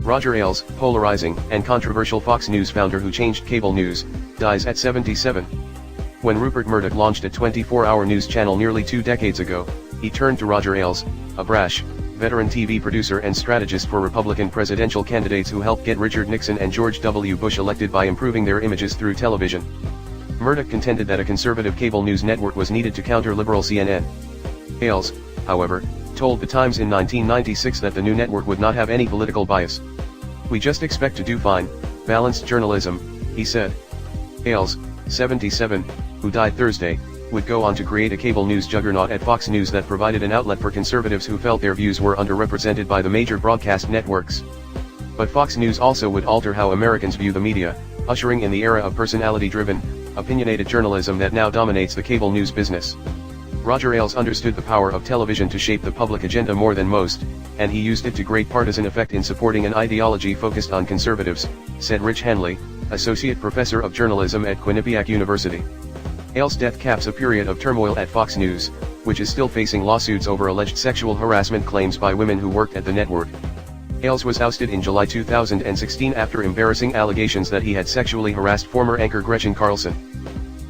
Roger Ailes, polarizing and controversial Fox News founder who changed cable news, dies at 77. When Rupert Murdoch launched a 24-hour news channel nearly 2 decades ago, he turned to Roger Ailes, a brash, veteran TV producer and strategist for Republican presidential candidates who helped get Richard Nixon and George W. Bush elected by improving their images through television. Murdoch contended that a conservative cable news network was needed to counter liberal CNN. Ailes, however, told The Times in 1996 that the new network would not have any political bias. "We just expect to do fine, balanced journalism," he said. Ailes, 77, who died Thursday, would go on to create a cable news juggernaut at Fox News that provided an outlet for conservatives who felt their views were underrepresented by the major broadcast networks. But Fox News also would alter how Americans view the media, ushering in the era of personality-driven, opinionated journalism that now dominates the cable news business. Roger Ailes understood the power of television to shape the public agenda more than most, and he used it to great partisan effect in supporting an ideology focused on conservatives, said Rich Hanley, associate professor of journalism at Quinnipiac University. Ailes' death caps a period of turmoil at Fox News, which is still facing lawsuits over alleged sexual harassment claims by women who worked at the network. Ailes was ousted in July 2016 after embarrassing allegations that he had sexually harassed former anchor Gretchen Carlson.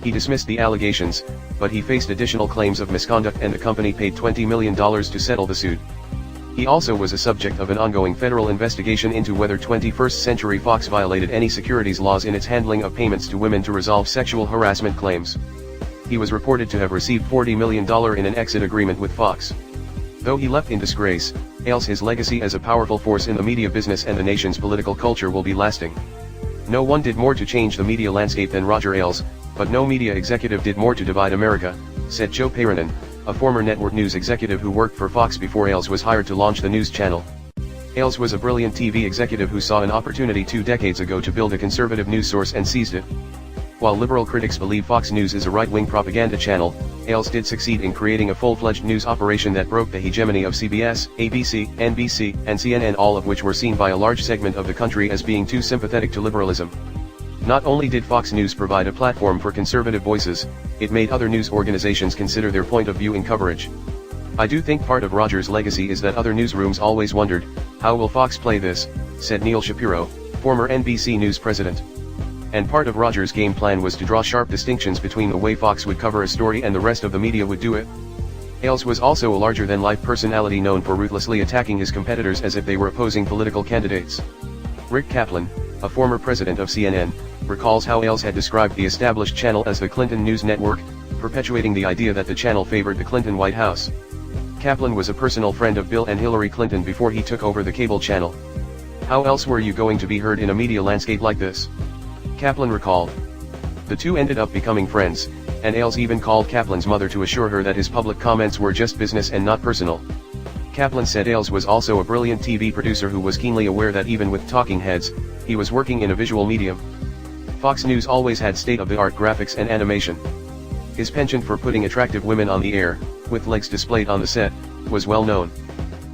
He dismissed the allegations, but he faced additional claims of misconduct and the company paid $20 million to settle the suit. He also was a subject of an ongoing federal investigation into whether 21st Century Fox violated any securities laws in its handling of payments to women to resolve sexual harassment claims. He was reported to have received $40 million in an exit agreement with Fox. Though he left in disgrace, Ailes' legacy as a powerful force in the media business and the nation's political culture will be lasting. No one did more to change the media landscape than Roger Ailes, but no media executive did more to divide America, said Joe Paranen, a former network news executive who worked for Fox before Ailes was hired to launch the news channel. Ailes was a brilliant TV executive who saw an opportunity 2 decades ago to build a conservative news source and seized it. While liberal critics believe Fox News is a right-wing propaganda channel, Ailes did succeed in creating a full-fledged news operation that broke the hegemony of CBS, ABC, NBC, and CNN, all of which were seen by a large segment of the country as being too sympathetic to liberalism. Not only did Fox News provide a platform for conservative voices, it made other news organizations consider their point of view in coverage. "I do think part of Roger's legacy is that other newsrooms always wondered, how will Fox play this," said Neil Shapiro, former NBC News president. And part of Roger's game plan was to draw sharp distinctions between the way Fox would cover a story and the rest of the media would do it. Ailes was also a larger-than-life personality known for ruthlessly attacking his competitors as if they were opposing political candidates. Rick Kaplan, a former president of CNN, recalls how Ailes had described the established channel as the Clinton News Network, perpetuating the idea that the channel favored the Clinton White House. Kaplan was a personal friend of Bill and Hillary Clinton before he took over the cable channel. "How else were you going to be heard in a media landscape like this?" Kaplan recalled. The two ended up becoming friends, and Ailes even called Kaplan's mother to assure her that his public comments were just business and not personal. Kaplan said Ailes was also a brilliant TV producer who was keenly aware that even with talking heads, he was working in a visual medium. Fox News always had state-of-the-art graphics and animation. His penchant for putting attractive women on the air, with legs displayed on the set, was well known.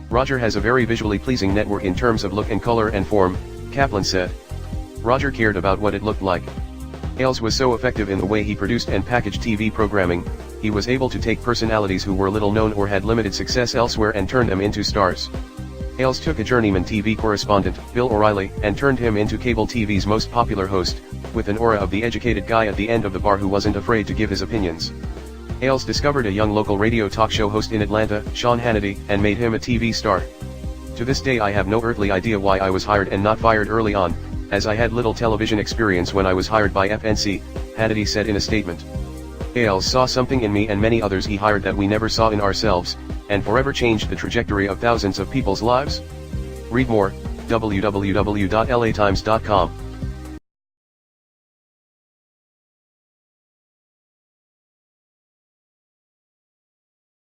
"Roger has a very visually pleasing network in terms of look and color and form," Kaplan said. Roger cared about what it looked like. Ailes was so effective in the way he produced and packaged TV programming, he was able to take personalities who were little known or had limited success elsewhere and turn them into stars. Ailes took a journeyman TV correspondent, Bill O'Reilly, and turned him into cable TV's most popular host, with an aura of the educated guy at the end of the bar who wasn't afraid to give his opinions. Ailes discovered a young local radio talk show host in Atlanta, Sean Hannity, and made him a TV star. "To this day I have no earthly idea why I was hired and not fired early on, as I had little television experience when I was hired by FNC," Hannity said in a statement. "Ailes saw something in me and many others he hired that we never saw in ourselves, and forever changed the trajectory of thousands of people's lives." Read more, www.latimes.com.